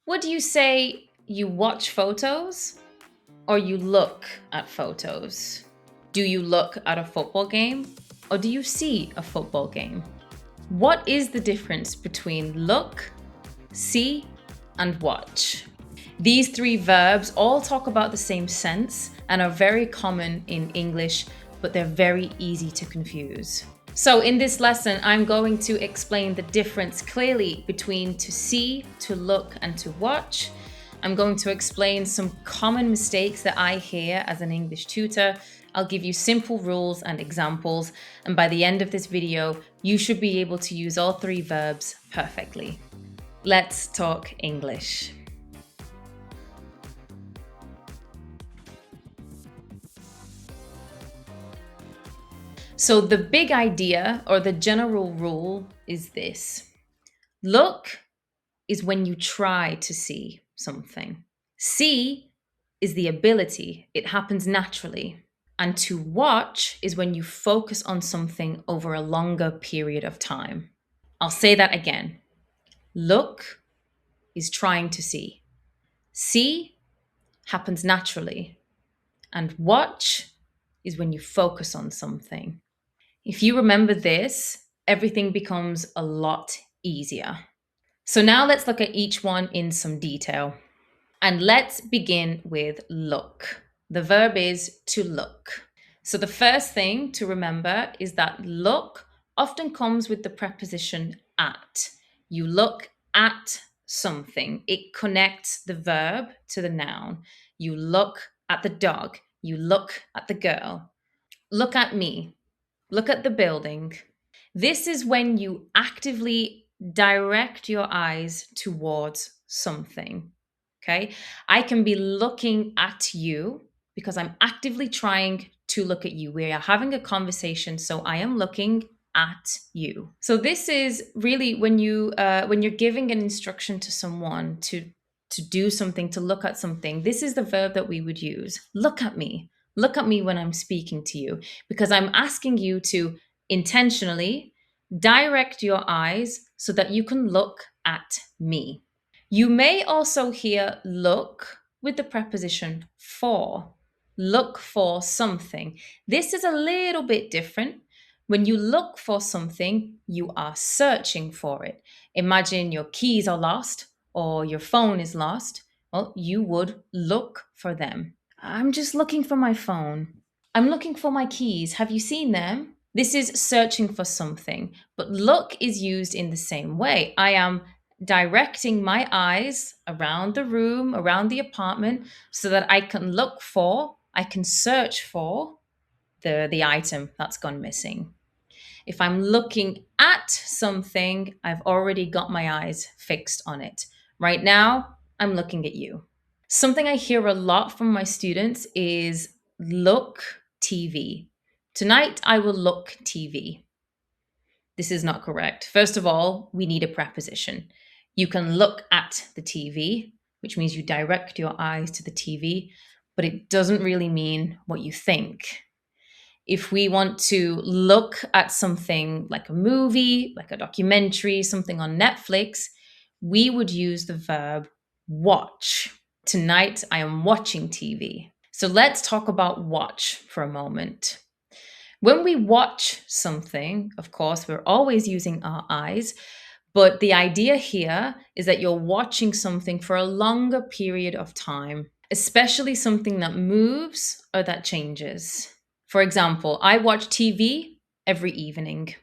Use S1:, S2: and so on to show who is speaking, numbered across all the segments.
S1: Would you say you watch photos or you look at photos? Do you look at a football game or do you see a football game? What is the difference between look, see, and watch? These three verbs all talk about the same sense and are very common in English, but they're very easy to confuse. So in this lesson, I'm going to explain the difference clearly between to see, to look, and to watch. I'm going to explain some common mistakes that I hear as an English tutor. I'll give you simple rules and examples, and by the end of this video, you should be able to use all three verbs perfectly. Let's talk English. So the big idea or the general rule is this. Look is when you try to see something. See is the ability. It happens naturally. And to watch is when you focus on something over a longer period of time. I'll say that again. Look is trying to see. See happens naturally. And watch is when you focus on something. If you remember this, everything becomes a lot easier. So now let's look at each one in some detail. And let's begin with look. The verb is to look. So the first thing to remember is that look often comes with the preposition at. You look at something. It connects the verb to the noun. You look at the dog. You look at the girl. Look at me. Look at the building. This is when you actively direct your eyes towards something. Okay. I can be looking at you because I'm actively trying to look at you. We are having a conversation, so I am looking at you. So this is really when you're giving an instruction to someone to do something, to look at something. This is the verb that we would use. Look at me. Look at me when I'm speaking to you, because I'm asking you to intentionally direct your eyes so that you can look at me. You may also hear look with the preposition for. Look for something. This is a little bit different. When you look for something, you are searching for it. Imagine your keys are lost or your phone is lost. Well, you would look for them. I'm just looking for my phone. I'm looking for my keys. Have you seen them? This is searching for something, but look is used in the same way. I am directing my eyes around the room, around the apartment, so that I can look for, I can search for the item that's gone missing. If I'm looking at something, I've already got my eyes fixed on it. Right now, I'm looking at you. Something I hear a lot from my students is look TV. Tonight, I will look TV. This is not correct. First of all, we need a preposition. You can look at the TV, which means you direct your eyes to the TV, but it doesn't really mean what you think. If we want to look at something like a movie, like a documentary, something on Netflix, we would use the verb watch. Tonight, I am watching TV. So let's talk about watch for a moment. When we watch something, of course, we're always using our eyes, but the idea here is that you're watching something for a longer period of time, especially something that moves or that changes. For example, I watch TV every evening.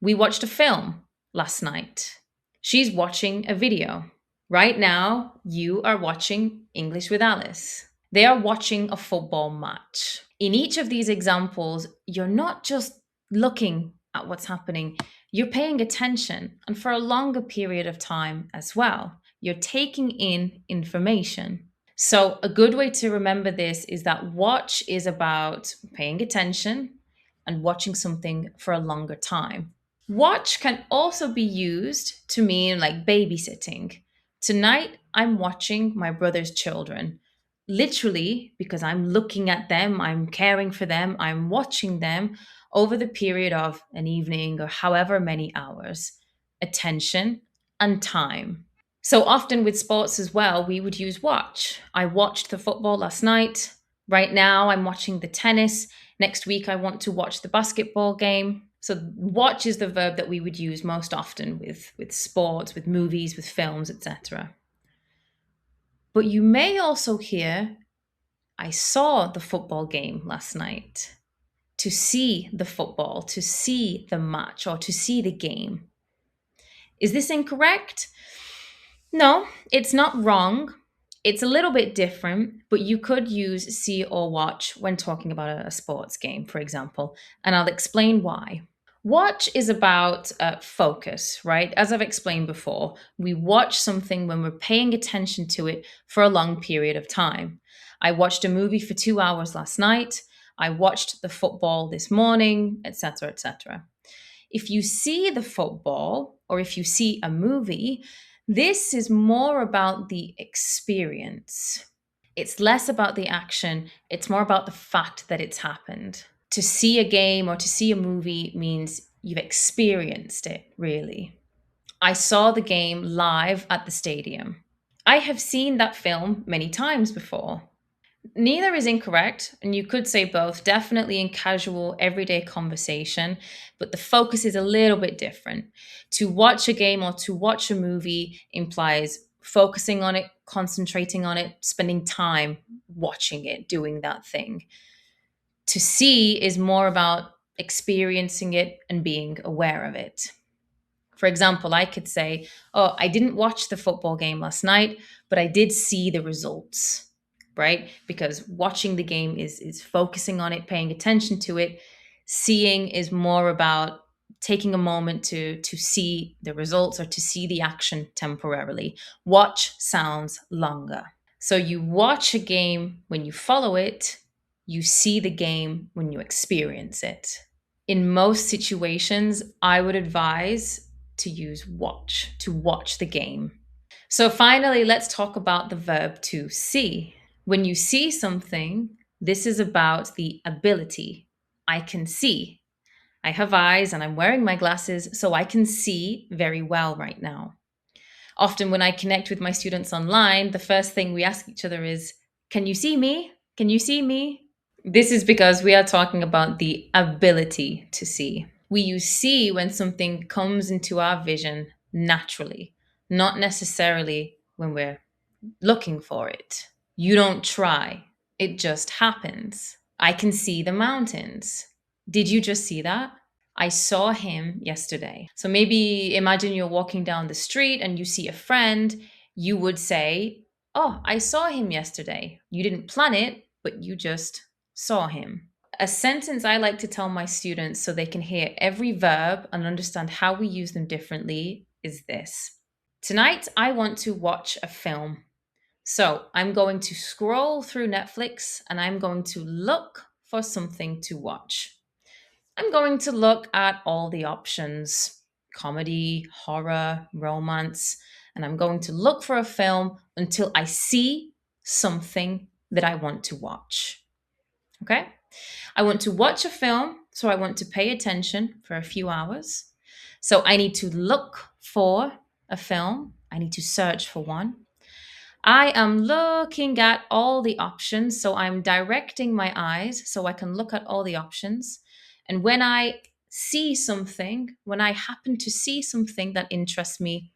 S1: We watched a film last night. She's watching a video. Right now, you are watching English with Alice. They are watching a football match. In each of these examples, you're not just looking at what's happening, you're paying attention, and for a longer period of time as well. You're taking in information. So, a good way to remember this is that watch is about paying attention and watching something for a longer time. Watch can also be used to mean like babysitting. Tonight, I'm watching my brother's children. Literally, because I'm looking at them, I'm caring for them, I'm watching them over the period of an evening or however many hours. Attention and time. So often with sports as well, we would use watch. I watched the football last night. Right now, I'm watching the tennis. Next week, I want to watch the basketball game. So, watch is the verb that we would use most often with sports, with movies, with films, etc. But you may also hear, I saw the football game last night. To see the football, to see the match, or to see the game. Is this incorrect? No, it's not wrong. It's a little bit different, but you could use see or watch when talking about a sports game, for example, and I'll explain why. Watch is about focus, right? As I've explained before, we watch something when we're paying attention to it for a long period of time. I watched a movie for 2 hours last night. I watched the football this morning, etc., etc. If you see the football or if you see a movie, this is more about the experience. It's less about the action, it's more about the fact that it's happened. To see a game or to see a movie means you've experienced it, really. I saw the game live at the stadium. I have seen that film many times before. Neither is incorrect, and you could say both, definitely in casual, everyday conversation, but the focus is a little bit different. To watch a game or to watch a movie implies focusing on it, concentrating on it, spending time watching it, doing that thing. To see is more about experiencing it and being aware of it. For example, I could say, oh, I didn't watch the football game last night, but I did see the results, right? Because watching the game is focusing on it, paying attention to it. Seeing is more about taking a moment to see the results or to see the action temporarily. Watch sounds longer. So you watch a game when you follow it, you see the game when you experience it. In most situations, I would advise to use watch, to watch the game. So finally, let's talk about the verb to see. When you see something, this is about the ability. I can see. I have eyes and I'm wearing my glasses, so I can see very well right now. Often, when I connect with my students online, the first thing we ask each other is, can you see me? Can you see me? This is because we are talking about the ability to see. We use see when something comes into our vision naturally, not necessarily when we're looking for it. You don't try, it just happens. I can see the mountains. Did you just see that? I saw him yesterday. So maybe imagine you're walking down the street and you see a friend. You would say, oh, I saw him yesterday. You didn't plan it, but you just saw him. A sentence I like to tell my students so they can hear every verb and understand how we use them differently is this. Tonight, I want to watch a film. So I'm going to scroll through Netflix and I'm going to look for something to watch. I'm going to look at all the options: comedy, horror, romance, and I'm going to look for a film until I see something that I want to watch. Okay? I want to watch a film, so I want to pay attention for a few hours. So I need to look for a film, I need to search for one. I am looking at all the options, so I'm directing my eyes so I can look at all the options. And when I see something, when I happen to see something that interests me,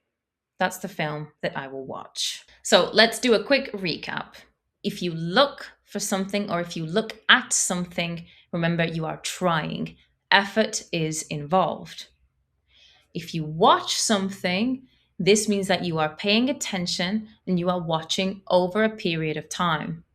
S1: that's the film that I will watch. So let's do a quick recap. If you look for something or if you look at something, remember you are trying. Effort is involved. If you watch something, this means that you are paying attention and you are watching over a period of time.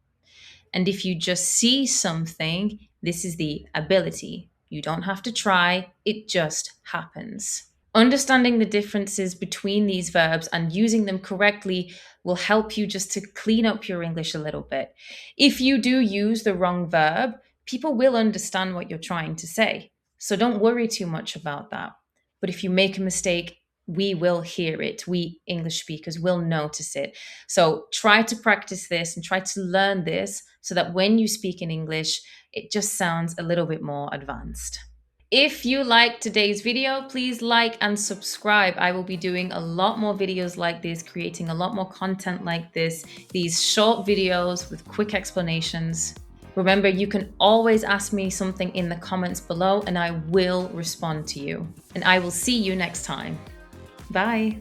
S1: And if you just see something, this is the ability. You don't have to try, it just happens. Understanding the differences between these verbs and using them correctly will help you just to clean up your English a little bit. If you do use the wrong verb, people will understand what you're trying to say. So don't worry too much about that. But if you make a mistake, we will hear it. We English speakers will notice it. So try to practice this and try to learn this so that when you speak in English, it just sounds a little bit more advanced. If you liked today's video, please like and subscribe. I will be doing a lot more videos like this, creating a lot more content like this, these short videos with quick explanations. Remember, you can always ask me something in the comments below and I will respond to you. And I will see you next time. Bye.